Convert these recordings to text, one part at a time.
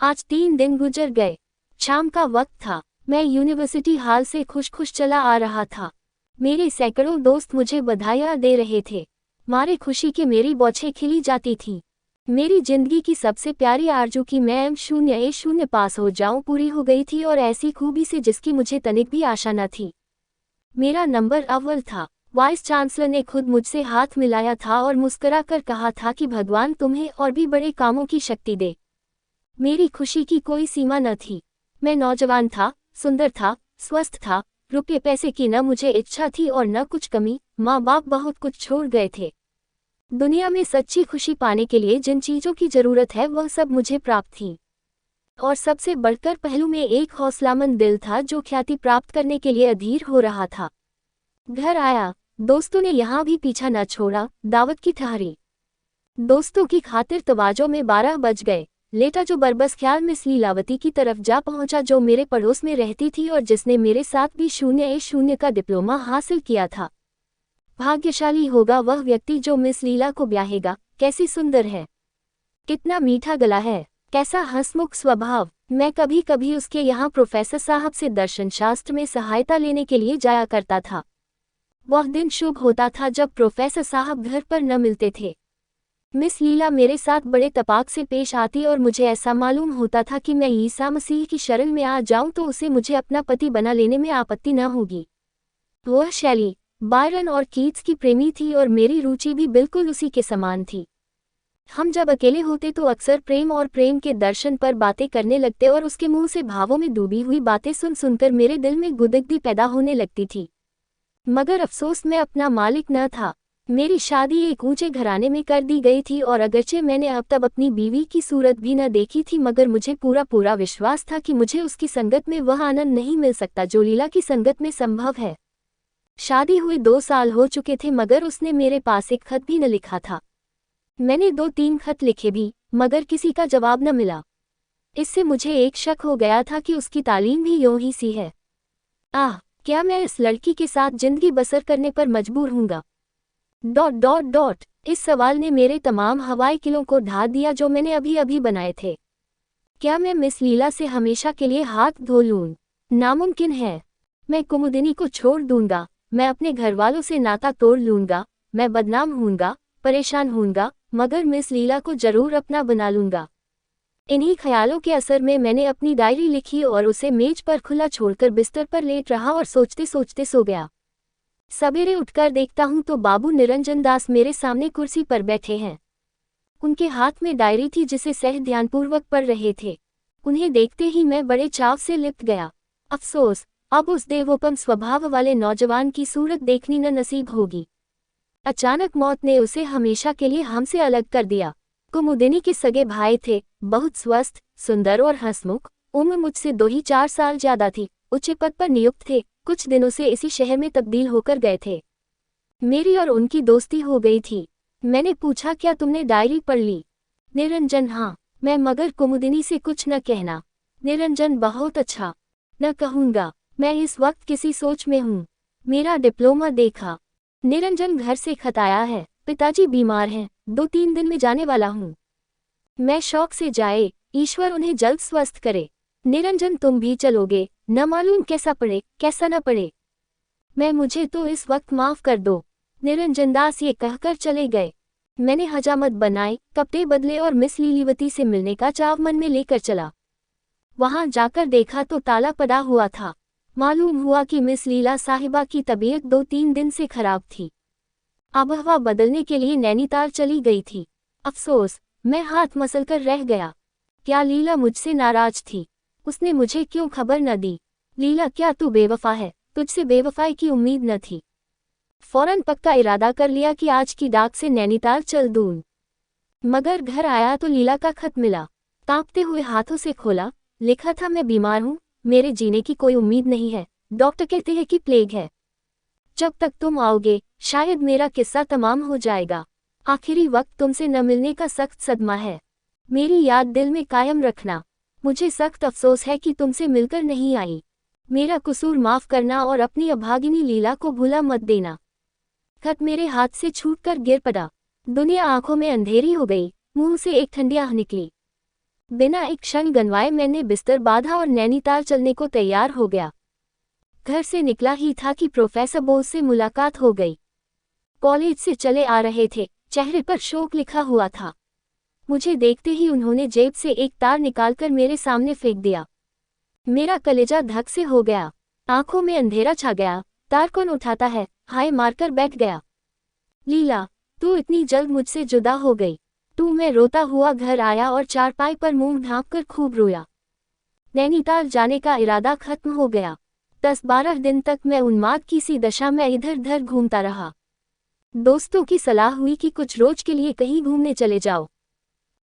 आज 3 दिन गुजर गए। शाम का वक्त था। मैं यूनिवर्सिटी हॉल से खुश खुश चला आ रहा था। मेरे सैकड़ों दोस्त मुझे बधाइयाँ दे रहे थे। मारे खुशी के मेरी बौछें खिली जाती थीं। मेरी जिंदगी की सबसे प्यारी आरज़ू कि मैं M0A0 पास हो जाऊं पूरी हो गई थी, और ऐसी खूबी से जिसकी मुझे तनिक भी आशा न थी। मेरा नंबर अव्वल था। वाइस चांसलर ने खुद मुझसे हाथ मिलाया था और मुस्कुरा कर कहा था कि भगवान तुम्हें और भी बड़े कामों की शक्ति दे। मेरी खुशी की कोई सीमा न थी। मैं नौजवान था, सुंदर था, स्वस्थ था। रुपये पैसे की न मुझे इच्छा थी और न कुछ कमी। माँ बाप बहुत कुछ छोड़ गए थे। दुनिया में सच्ची खुशी पाने के लिए जिन चीज़ों की जरूरत है वह सब मुझे प्राप्त थी। और सबसे बढ़कर पहलू में एक हौसलामंद दिल था जो ख्याति प्राप्त करने के लिए अधीर हो रहा था। घर आया। दोस्तों ने यहाँ भी पीछा न छोड़ा। दावत की ठहरी। दोस्तों की खातिर तवाजो में 12 बज गए। लेटा जो बरबस ख्याल मिस लीलावती की तरफ जा पहुंचा, जो मेरे पड़ोस में रहती थी और जिसने मेरे साथ भी 0A0 का डिप्लोमा हासिल किया था। भाग्यशाली होगा वह व्यक्ति जो मिस लीला को ब्याहेगा। कैसी सुंदर है, कितना मीठा गला है, कैसा हंसमुख स्वभाव। मैं कभी कभी उसके यहाँ प्रोफेसर साहब से दर्शन शास्त्र में सहायता लेने के लिए जाया करता था। वह दिन शुभ होता था जब प्रोफेसर साहब घर पर न मिलते थे। मिस लीला मेरे साथ बड़े तपाक से पेश आती और मुझे ऐसा मालूम होता था कि मैं ईसा मसीह की शरण में आ जाऊं तो उसे मुझे अपना पति बना लेने में आपत्ति न होगी। वह शैली, बायरन और कीट्स की प्रेमी थी और मेरी रुचि भी बिल्कुल उसी के समान थी। हम जब अकेले होते तो अक्सर प्रेम और प्रेम के दर्शन पर बातें करने लगते और उसके मुंह से भावों में डूबी हुई बातें सुन सुनकर मेरे दिल में गुदगदी पैदा होने लगती थी। मगर अफसोस मैं अपना मालिक न था। मेरी शादी एक ऊंचे घराने में कर दी गई थी और अगरचे मैंने अब तक अपनी बीवी की सूरत भी न देखी थी, मगर मुझे पूरा पूरा विश्वास था कि मुझे उसकी संगत में वह आनंद नहीं मिल सकता जो लीला की संगत में संभव है। शादी हुए 2 साल हो चुके थे मगर उसने मेरे पास एक खत भी न लिखा था। मैंने 2-3 खत लिखे भी, मगर किसी का जवाब न मिला। इससे मुझे एक शक हो गया था कि उसकी तालीम भी यूं ही सी है। आह, क्या मैं इस लड़की के साथ जिंदगी बसर करने पर मजबूर हूँगा? इस सवाल ने मेरे तमाम हवाई किलों को ढा दिया जो मैंने अभी अभी बनाए थे। क्या मैं मिस लीला से हमेशा के लिए हाथ धो लूं? नामुमकिन है। मैं कुमुदिनी को छोड़ दूंगा। मैं अपने घर वालों से नाता तोड़ लूंगा। मैं बदनाम हूंगा, परेशान हूंगा, मगर मिस लीला को जरूर अपना बना लूंगा। इन्हीं ख्यालों के असर में मैंने अपनी डायरी लिखी और उसे मेज पर खुला छोड़कर बिस्तर पर लेट रहा और सोचते सोचते सो गया। सवेरे उठकर देखता हूं तो बाबू निरंजन दास मेरे सामने कुर्सी पर बैठे हैं। उनके हाथ में डायरी थी जिसे सह ध्यानपूर्वक पढ़ रहे थे। उन्हें देखते ही मैं बड़े चाव से लिप्त गया। अफसोस, अब उस देवोपम स्वभाव वाले नौजवान की सूरत देखनी न नसीब होगी। अचानक मौत ने उसे हमेशा के लिए हमसे अलग कर दिया। कुमुदिनी के सगे भाई थे, बहुत स्वस्थ, सुंदर और हंसमुख। उम्र मुझसे 2 ही 4 साल ज्यादा थी। उच्च पद पर नियुक्त थे। कुछ दिनों से इसी शहर में तब्दील होकर गए थे। मेरी और उनकी दोस्ती हो गई थी। मैंने पूछा, क्या तुमने डायरी पढ़ ली? निरंजन, हाँ। मैं, मगर कुमुदिनी से कुछ न कहना। निरंजन, बहुत अच्छा। न कहूँगा। मैं इस वक्त किसी सोच में हूँ। मेरा डिप्लोमा देखा। निरंजन, घर से खत आया है। पिताजी बीमार हैं। 2-3 दिन में जाने वाला हूँ। मैं शौक से जाए, ईश्वर उन्हें जल्द स्वस्थ करे। निरंजन, तुम भी चलोगे? न मालूम कैसा पड़े कैसा न पड़े। मैं, मुझे तो इस वक्त माफ कर दो। निरंजन दास ये कहकर चले गए। मैंने हजामत बनाई, कपड़े बदले और मिस लीलावती से मिलने का चाव मन में लेकर चला। वहां जाकर देखा तो ताला पड़ा हुआ था। मालूम हुआ कि मिस लीला साहिबा की तबीयत 2-3 दिन से खराब थी। आबहवा बदलने के लिए नैनीताल चली गई थी। अफसोस, मैं हाथ मसलकर रह गया। क्या लीला मुझसे नाराज थी? उसने मुझे क्यों खबर न दी? लीला, क्या तू बेवफा है? तुझसे बेवफाई की उम्मीद न थी। फौरन पक्का इरादा कर लिया कि आज की डाक से नैनीताल चल दूं। मगर घर आया तो लीला का खत मिला। कांपते हुए हाथों से खोला। लिखा था, मैं बीमार हूँ, मेरे जीने की कोई उम्मीद नहीं है। डॉक्टर कहते हैं कि प्लेग है। जब तक तुम आओगे शायद मेरा किस्सा तमाम हो जाएगा। आखिरी वक्त तुमसे न मिलने का सख्त सदमा है। मेरी याद दिल में कायम रखना। मुझे सख्त अफसोस है कि तुमसे मिलकर नहीं आई। मेरा कसूर माफ करना और अपनी अभागिनी लीला को भूला मत देना। खत मेरे हाथ से छूटकर गिर पड़ा। दुनिया आंखों में अंधेरी हो गई। मुंह से एक ठंडी आह निकली। बिना एक क्षण गंवाए मैंने बिस्तर बांधा और नैनीताल चलने को तैयार हो गया। घर से निकला ही था कि प्रोफेसर बोस से मुलाकात हो गई। कॉलेज से चले आ रहे थे, चेहरे पर शोक लिखा हुआ था। मुझे देखते ही उन्होंने जेब से एक तार निकालकर मेरे सामने फेंक दिया। मेरा कलेजा धक से हो गया, आंखों में अंधेरा छा गया। तार कौन उठाता है, हाय मारकर बैठ गया। लीला, तू इतनी जल्द मुझसे जुदा हो गई। मैं रोता हुआ घर आया और चारपाई पर मुंह ढांककर खूब रोया। नैनीताल जाने का इरादा खत्म हो गया। 10-12 दिन तक मैं उन्माद की सी दशा में इधर उधर घूमता रहा। दोस्तों की सलाह हुई कि कुछ रोज के लिए कहीं घूमने चले जाओ।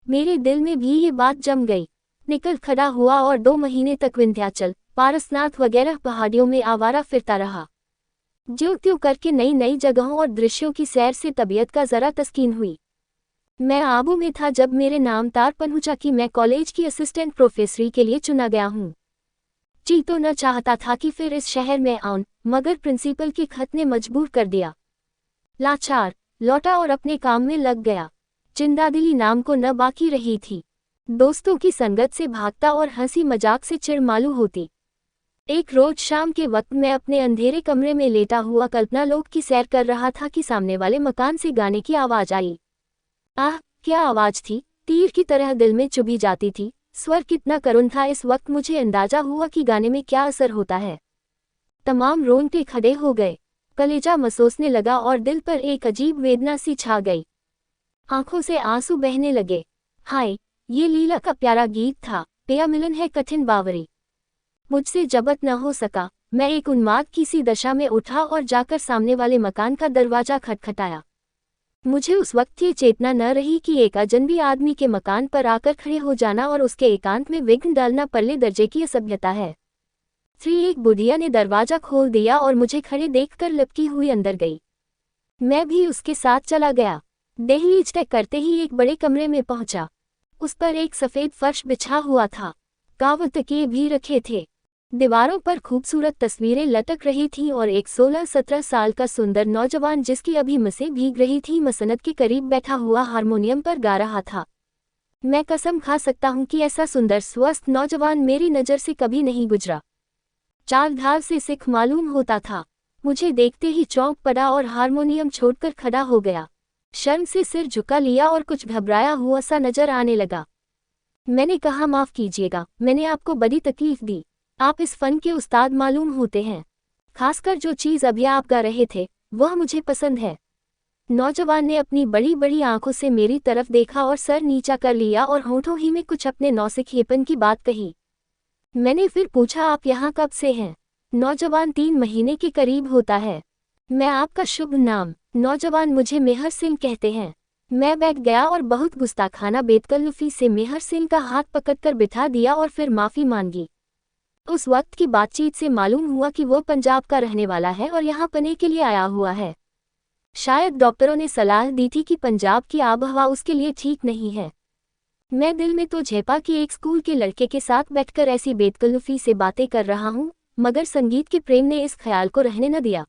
मेरे दिल में भी ये बात जम गई। निकल खड़ा हुआ और 2 महीने तक विंध्याचल, पारसनाथ वगैरह पहाड़ियों में आवारा फिरता रहा। ज्यों त्यों करके नई नई जगहों और दृश्यों की सैर से तबीयत का जरा तस्कीन हुई। मैं आबू में था जब मेरे नाम तार पहुंचा कि मैं कॉलेज की असिस्टेंट प्रोफेसरी के लिए चुना गया हूँ। जी तो न चाहता था कि फिर इस शहर में आऊं, मगर प्रिंसिपल के खत ने मजबूर कर दिया। लाचार लौटा और अपने काम में लग गया। जिंदादिली नाम को न बाकी रही थी। दोस्तों की संगत से भागता और हंसी मजाक से चिढ़ मालूम होती। एक रोज शाम के वक्त मैं अपने अंधेरे कमरे में लेटा हुआ कल्पना लोक की सैर कर रहा था कि सामने वाले मकान से गाने की आवाज आई। आह, क्या आवाज थी, तीर की तरह दिल में चुभी जाती थी। स्वर कितना करुण था। इस वक्त मुझे अंदाजा हुआ कि गाने में क्या असर होता है। तमाम रोंगटे खड़े हो गए, कलेजा महसूसने लगा और दिल पर एक अजीब वेदना सी छा गई। आंखों से आंसू बहने लगे। हाय, ये लीला का प्यारा गीत था, पिया मिलन है कठिन बावरी। मुझसे जबत न हो सका। मैं एक उन्माद की सी दशा में उठा और जाकर सामने वाले मकान का दरवाजा खटखटाया। मुझे उस वक्त ये चेतना न रही कि एक अजनबी आदमी के मकान पर आकर खड़े हो जाना और उसके एकांत में विघ्न डालना परले दर्जे की असभ्यता है। एक बुढ़िया ने दरवाजा खोल दिया और मुझे खड़े देखकर लपकी हुई अंदर गई। मैं भी उसके साथ चला गया। दहलीज तय करते ही एक बड़े कमरे में पहुंचा। उस पर एक सफेद फर्श बिछा हुआ था, कावड़ तकिए भी रखे थे। दीवारों पर खूबसूरत तस्वीरें लटक रही थीं और एक 16-17 साल का सुंदर नौजवान जिसकी अभी मसें भीग रही थी मसनद के करीब बैठा हुआ हारमोनियम पर गा रहा था। मैं कसम खा सकता हूं कि ऐसा सुंदर स्वस्थ नौजवान मेरी नज़र से कभी नहीं गुजरा। चालढाल से सिख मालूम होता था। मुझे देखते ही चौंक पड़ा और हारमोनियम छोड़कर खड़ा हो गया। शर्म से सिर झुका लिया और कुछ घबराया हुआ सा नजर आने लगा। मैंने कहा, माफ कीजिएगा, मैंने आपको बड़ी तकलीफ दी। आप इस फन के उस्ताद मालूम होते हैं। खासकर जो चीज़ अभी आप गा रहे थे वह मुझे पसंद है। नौजवान ने अपनी बड़ी बड़ी आंखों से मेरी तरफ देखा और सर नीचा कर लिया और होठों ही में कुछ अपने नौसिखिएपन की बात कही। मैंने फिर पूछा, आप यहाँ कब से हैं? नौजवान, 3 महीने के करीब होता है। मैं आपका शुभ नाम? नौजवान, मुझे मेहर सिंह कहते हैं। मैं बैठ गया और बहुत गुस्ताखाना बेतकल्लुफी से मेहर सिंह का हाथ पकड़कर बिठा दिया और फिर माफ़ी मांगी। उस वक्त की बातचीत से मालूम हुआ कि वो पंजाब का रहने वाला है और यहाँ पढ़ने के लिए आया हुआ है। शायद डॉक्टरों ने सलाह दी थी कि पंजाब की आबहवा उसके लिए ठीक नहीं है। मैं दिल में तो झेपा कि एक स्कूल के लड़के के साथ बैठकर ऐसी बेतकल्लुफी से बातें कर रहा हूँ, मगर संगीत के प्रेम ने इस ख्याल को रहने न दिया।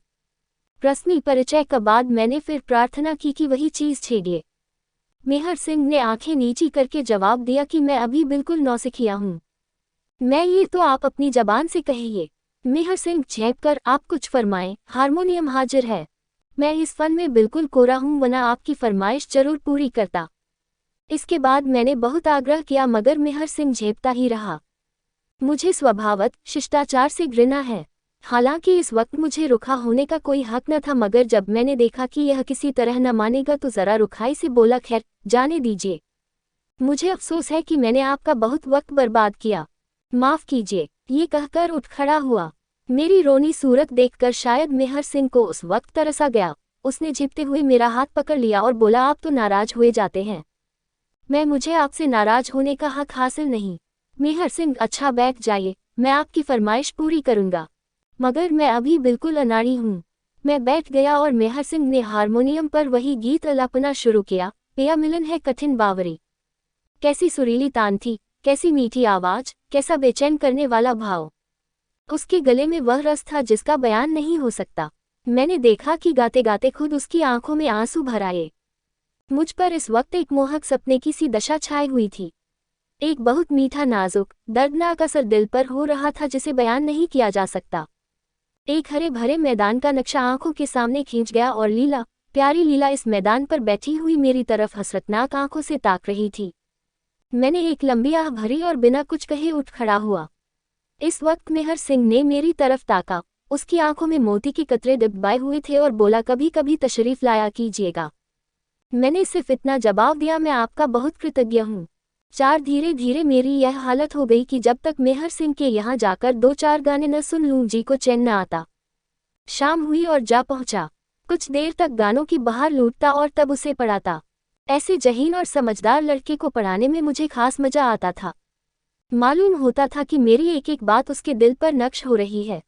रस्मी परिचय के बाद मैंने फिर प्रार्थना की कि वही चीज़ छेड़िए। मेहर सिंह ने आंखें नीची करके जवाब दिया कि मैं अभी बिल्कुल नौसिखिया हूँ। मैं ये तो आप अपनी जबान से कहिए। मेहर सिंह झेंपकर, आप कुछ फरमाएं, हारमोनियम हाजिर है। मैं इस फन में बिल्कुल कोरा हूँ, वरना आपकी फरमाइश जरूर पूरी करता। इसके बाद मैंने बहुत आग्रह किया मगर मेहर सिंह झेपता ही रहा। मुझे स्वभावत शिष्टाचार से घृणा है। हालांकि इस वक्त मुझे रुखा होने का कोई हक न था, मगर जब मैंने देखा कि यह किसी तरह न मानेगा तो जरा रुखाई से बोला, खैर जाने दीजिए। मुझे अफसोस है कि मैंने आपका बहुत वक्त बर्बाद किया। माफ कीजिए। ये कहकर उठ खड़ा हुआ। मेरी रोनी सूरत देखकर शायद मेहर सिंह को उस वक्त तरस आ गया। उसने झिपते हुए मेरा हाथ पकड़ लिया और बोला, आप तो नाराज हुए जाते हैं। मुझे आपसे नाराज होने का हक हासिल नहीं। मेहर सिंह, अच्छा बैठ जाइए, मैं आपकी फरमाइश पूरी करूंगा, मगर मैं अभी बिल्कुल अनाड़ी हूँ। मैं बैठ गया और मेहर सिंह ने हारमोनियम पर वही गीत अलापना शुरू किया, पिया मिलन है कठिन बावरी। कैसी सुरीली तान थी, कैसी मीठी आवाज, कैसा बेचैन करने वाला भाव। उसके गले में वह रस था जिसका बयान नहीं हो सकता। मैंने देखा कि गाते गाते खुद उसकी आंखों में आंसू भर आए। मुझ पर इस वक्त एक मोहक सपने की सी दशा छाई हुई थी। एक बहुत मीठा नाजुक दर्दनाक असर दिल पर हो रहा था जिसे बयान नहीं किया जा सकता। एक हरे भरे मैदान का नक्शा आंखों के सामने खींच गया और लीला, प्यारी लीला इस मैदान पर बैठी हुई मेरी तरफ हसरतनाक आंखों से ताक रही थी। मैंने एक लंबी आह भरी और बिना कुछ कहे उठ खड़ा हुआ। इस वक्त मेहर सिंह ने मेरी तरफ ताका। उसकी आंखों में मोती के कतरे डुबाए हुए थे और बोला, कभी कभी तशरीफ लाया कीजिएगा। मैंने सिर्फ इतना जवाब दिया, मैं आपका बहुत कृतज्ञ हूँ। धीरे धीरे मेरी यह हालत हो गई कि जब तक मेहर सिंह के यहाँ जाकर 2-4 गाने न सुन लूं जी को चैन न आता। शाम हुई और जा पहुंचा। कुछ देर तक गानों की बहार लूटता और तब उसे पढ़ाता। ऐसे जहीन और समझदार लड़के को पढ़ाने में मुझे खास मजा आता था। मालूम होता था कि मेरी एक एक बात उसके दिल पर नक्श हो रही है।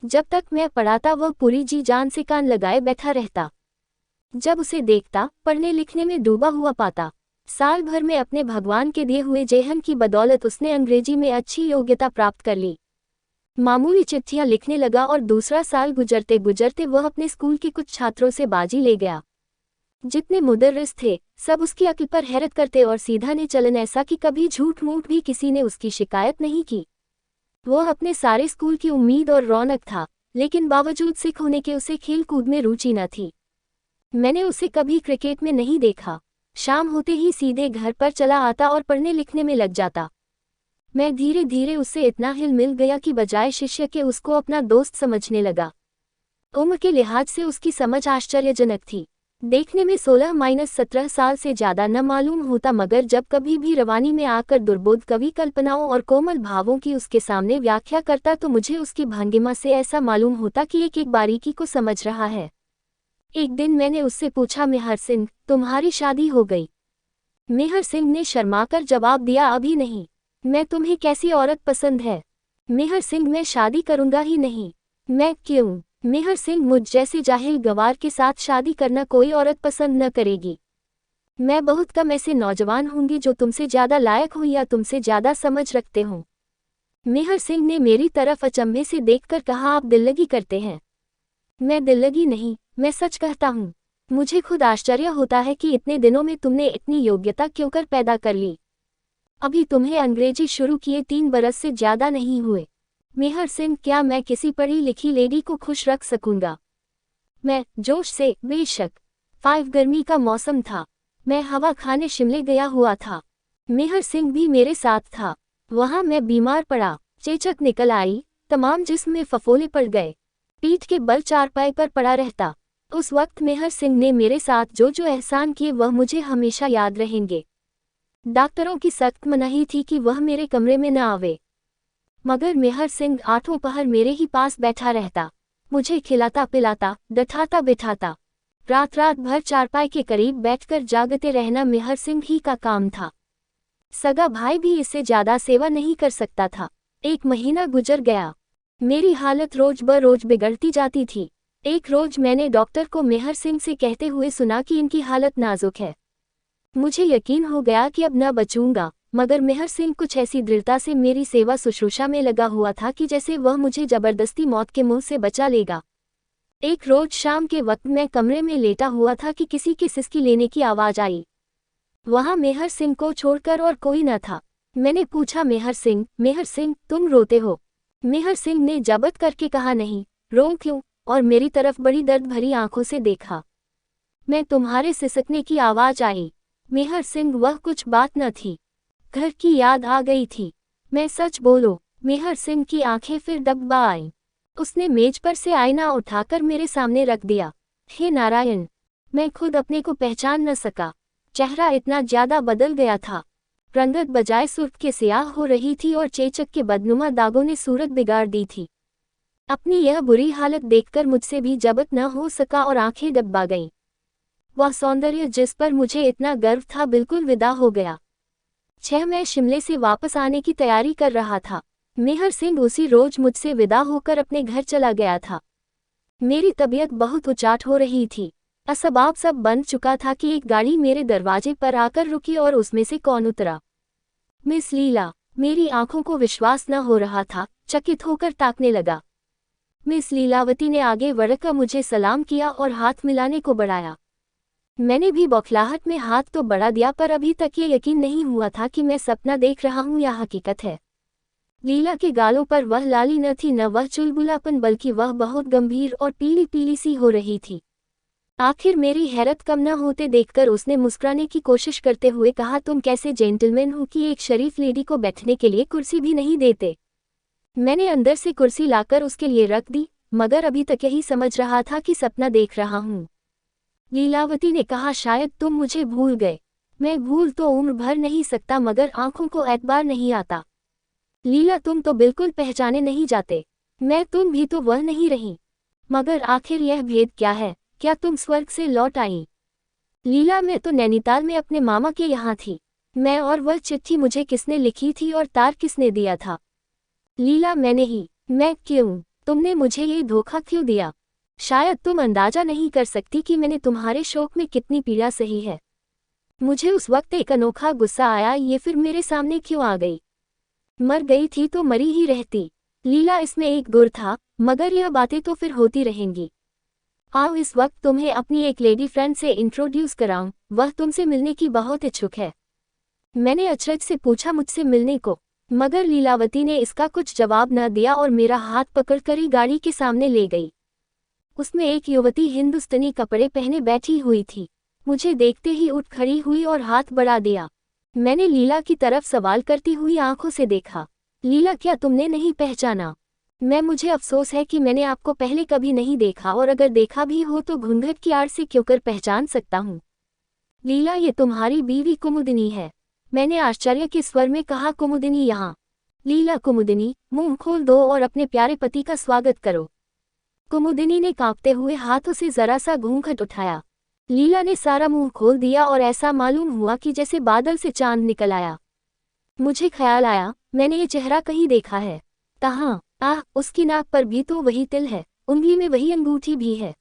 जब तक मैं पढ़ाता वह पूरी जी जान से कान लगाए बैठा रहता। जब उसे देखता, पढ़ने लिखने में डूबा हुआ पाता। साल भर में अपने भगवान के दिए हुए जेहन की बदौलत उसने अंग्रेजी में अच्छी योग्यता प्राप्त कर ली। मामूली चिट्ठियां लिखने लगा और दूसरा साल गुजरते गुजरते वह अपने स्कूल के कुछ छात्रों से बाजी ले गया। जितने मुदर्रिस थे सब उसकी अक्ल पर हैरत करते और सीधा ने चलन ऐसा कि कभी झूठ मूठ भी किसी ने उसकी शिकायत नहीं की। वह अपने सारे स्कूल की उम्मीद और रौनक था, लेकिन बावजूद सिख होने के उसे खेल कूद में रुचि न थी। मैंने उसे कभी क्रिकेट में नहीं देखा। शाम होते ही सीधे घर पर चला आता और पढ़ने लिखने में लग जाता। मैं धीरे धीरे उससे इतना हिल मिल गया कि बजाय शिष्य के उसको अपना दोस्त समझने लगा। उम्र के लिहाज से उसकी समझ आश्चर्यजनक थी। देखने में 16-17 साल से ज्यादा न मालूम होता, मगर जब कभी भी रवानी में आकर दुर्बोध कवि कल्पनाओं और कोमल भावों की उसके सामने व्याख्या करता तो मुझे उसकी भंगिमा से ऐसा मालूम होता कि एक एक बारीकी को समझ रहा है। एक दिन मैंने उससे पूछा, मेहर सिंह, तुम्हारी शादी हो गई? मेहर सिंह ने शर्माकर जवाब दिया, अभी नहीं। मैं तुम्हें कैसी औरत पसंद है? मेहर सिंह, मैं शादी करूंगा ही नहीं। मैं क्यों? मेहर सिंह, मुझ जैसे जाहिल गवार के साथ शादी करना कोई औरत पसंद न करेगी। मैं बहुत कम ऐसे नौजवान होंगे जो तुमसे ज्यादा लायक हो या तुमसे ज्यादा समझ रखते हो। मेहर सिंह ने मेरी तरफ अचंभे से देखकर कहा, आप दिल्लगी करते हैं। मैं दिल्लगी नहीं, मैं सच कहता हूँ। मुझे खुद आश्चर्य होता है कि इतने दिनों में तुमने इतनी योग्यता क्यों कर पैदा कर ली। अभी तुम्हें अंग्रेजी शुरू किए 3 बरस से ज्यादा नहीं हुए। मेहर सिंह, क्या मैं किसी पढ़ी लिखी लेडी को खुश रख सकूंगा? मैं जोश से, बेशक। 5 गर्मी का मौसम था। मैं हवा खाने शिमले गया हुआ था। मेहर सिंह भी मेरे साथ था। वहां मैं बीमार पड़ा, चेचक निकल आई, तमाम जिस्म में फफोले पड़ गए। पीठ के बल चारपाई पर पड़ा रहता। उस वक्त मेहर सिंह ने मेरे साथ जो जो एहसान किए वह मुझे हमेशा याद रहेंगे। डॉक्टरों की सख्त मनाही थी कि वह मेरे कमरे में न आवे, मगर मेहर सिंह आठों पहर मेरे ही पास बैठा रहता। मुझे खिलाता पिलाता, डठाता बिठाता। रात रात भर चारपाई के करीब बैठकर जागते रहना मेहर सिंह ही का काम था। सगा भाई भी इससे ज्यादा सेवा नहीं कर सकता था। 1 महीना गुजर गया। मेरी हालत रोज ब रोज बिगड़ती जाती थी। एक रोज मैंने डॉक्टर को मेहर सिंह से कहते हुए सुना कि इनकी हालत नाजुक है। मुझे यकीन हो गया कि अब न बचूंगा, मगर मेहर सिंह कुछ ऐसी दृढ़ता से मेरी सेवा शुश्रूषा में लगा हुआ था कि जैसे वह मुझे जबरदस्ती मौत के मुंह से बचा लेगा। एक रोज शाम के वक्त मैं कमरे में लेटा हुआ था कि किसी की सिसकी लेने की आवाज आई। वहां मेहर सिंह को छोड़कर और कोई न था। मैंने पूछा, मेहर सिंह, तुम रोते हो? मेहर सिंह ने जबत करके कहा, नहीं, रो क्यों? और मेरी तरफ बड़ी दर्द भरी आंखों से देखा। मैं तुम्हारे सिसकने की आवाज आई। मेहर सिंह, वह कुछ बात न थी, घर की याद आ गई थी। मैं सच बोलो। मेहर सिंह की आंखें फिर दबा आईं। उसने मेज पर से आईना उठाकर मेरे सामने रख दिया। हे नारायण! मैं खुद अपने को पहचान न सका। चेहरा इतना ज्यादा बदल गया था। रंगत बजाय सुर्ख के स्याह हो रही थी और चेचक के बदनुमा दागों ने सूरत बिगाड़ दी थी। अपनी यह बुरी हालत देखकर मुझसे भी जबत न हो सका और आंखें दबा गईं। वह सौंदर्य जिस पर मुझे इतना गर्व था बिल्कुल विदा हो गया। मैं शिमले से वापस आने की तैयारी कर रहा था। मेहर सिंह उसी रोज मुझसे विदा होकर अपने घर चला गया था। मेरी तबीयत बहुत उचाट हो रही थी। असबाब सब बन चुका था कि एक गाड़ी मेरे दरवाजे पर आकर रुकी और उसमें से कौन उतरा? मिस लीला। मेरी आंखों को विश्वास न हो रहा था, चकित होकर ताकने लगा। मिस लीलावती ने आगे बढ़कर मुझे सलाम किया और हाथ मिलाने को बढ़ाया। मैंने भी बौखलाहट में हाथ तो बढ़ा दिया, पर अभी तक ये यकीन नहीं हुआ था कि मैं सपना देख रहा हूँ या हकीकत है। लीला के गालों पर वह लाली न थी, न वह चुलबुलापन, बल्कि वह बहुत गंभीर और पीली पीली सी हो रही थी। आखिर मेरी हैरत कम न होते देखकर उसने मुस्कुराने की कोशिश करते हुए कहा, तुम कैसे जेंटलमैन हो कि एक शरीफ लेडी को बैठने के लिए कुर्सी भी नहीं देते। मैंने अंदर से कुर्सी लाकर उसके लिए रख दी, मगर अभी तक यही समझ रहा था कि सपना देख रहा हूँ। लीलावती ने कहा, शायद तुम मुझे भूल गए। मैं भूल तो उम्र भर नहीं सकता, मगर आंखों को एतबार नहीं आता। लीला, तुम तो बिल्कुल पहचाने नहीं जाते। तुम भी तो वह नहीं रही। मगर आखिर यह भेद क्या है? क्या तुम स्वर्ग से लौट आई? लीला, मैं तो नैनीताल में अपने मामा के यहाँ थी। और वह चिट्ठी मुझे किसने लिखी थी और तार किसने दिया था? लीला, मैंने ही। मैं क्यों? तुमने मुझे ये धोखा क्यों दिया? शायद तुम अंदाजा नहीं कर सकती कि मैंने तुम्हारे शोक में कितनी पीड़ा सही है। मुझे उस वक्त एक अनोखा गुस्सा आया, ये फिर मेरे सामने क्यों आ गई? मर गई थी तो मरी ही रहती। लीला, इसमें एक गुर था, मगर यह बातें तो फिर होती रहेंगी। आओ इस वक्त तुम्हें अपनी एक लेडी फ्रेंड से इंट्रोड्यूस कराऊं, वह तुमसे मिलने की बहुत इच्छुक है। मैंने अचरज से पूछा, मुझसे मिलने को? मगर लीलावती ने इसका कुछ जवाब न दिया और मेरा हाथ पकड़कर ही गाड़ी के सामने ले गई। उसमें एक युवती हिंदुस्तानी कपड़े पहने बैठी हुई थी। मुझे देखते ही उठ खड़ी हुई और हाथ बढ़ा दिया। मैंने लीला की तरफ सवाल करती हुई आंखों से देखा। लीला, क्या तुमने नहीं पहचाना? मुझे अफसोस है कि मैंने आपको पहले कभी नहीं देखा, और अगर देखा भी हो तो घूंघट की आड़ से क्यों कर पहचान सकता हूँ। लीला, ये तुम्हारी बीवी कुमुदिनी है। मैंने आश्चर्य के स्वर में कहा, कुमुदिनी यहाँ? लीला, कुमुदिनी, मुंह खोल दो और अपने प्यारे पति का स्वागत करो। कुमुदिनी ने कांपते हुए हाथों से जरा सा घूंघट उठाया। लीला ने सारा मुंह खोल दिया और ऐसा मालूम हुआ कि जैसे बादल से चांद निकल आया। मुझे ख्याल आया, मैंने ये चेहरा कहीं देखा है। कहाँ? उसकी नाक पर भी तो वही तिल है, उंगली में वही अंगूठी भी है।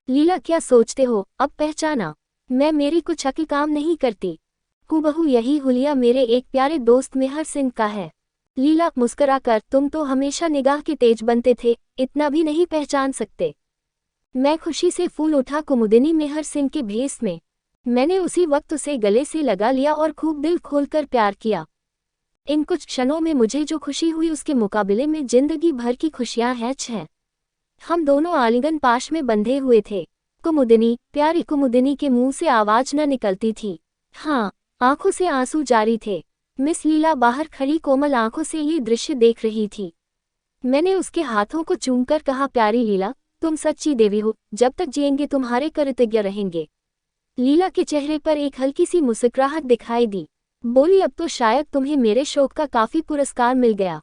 लीला, क्या सोचते हो, अब पहचाना? मेरी कुछ अक्ल काम नहीं करती। हूबहू यही हुलिया मेरे एक प्यारे दोस्त मेहर सिंह का है। लीला मुस्कुराकर, तुम तो हमेशा निगाह के तेज बनते थे, इतना भी नहीं पहचान सकते? मैं खुशी से फूल उठा कुमुदिनी मेहर सिंह के भेस में। मैंने उसी वक्त उसे गले से लगा लिया और खूब दिल खोलकर प्यार किया। इन कुछ क्षणों में मुझे जो खुशी हुई उसके मुकाबले में जिंदगी भर की खुशियां हैं। हम दोनों आलिंगन पाश में बंधे हुए थे। कुमुदिनी, प्यारी कुमुदिनी के मुंह से आवाज न निकलती थी। हाँ, आंखों से आंसू जारी थे। मिस लीला बाहर खड़ी कोमल आंखों से ये दृश्य देख रही थी। मैंने उसके हाथों को चूमकर कहा, प्यारी लीला, तुम सच्ची देवी हो, जब तक जिएंगे तुम्हारे कृतज्ञ रहेंगे। लीला के चेहरे पर एक हल्की सी मुस्कुराहट दिखाई दी। बोली, अब तो शायद तुम्हें मेरे शोक का काफी पुरस्कार मिल गया।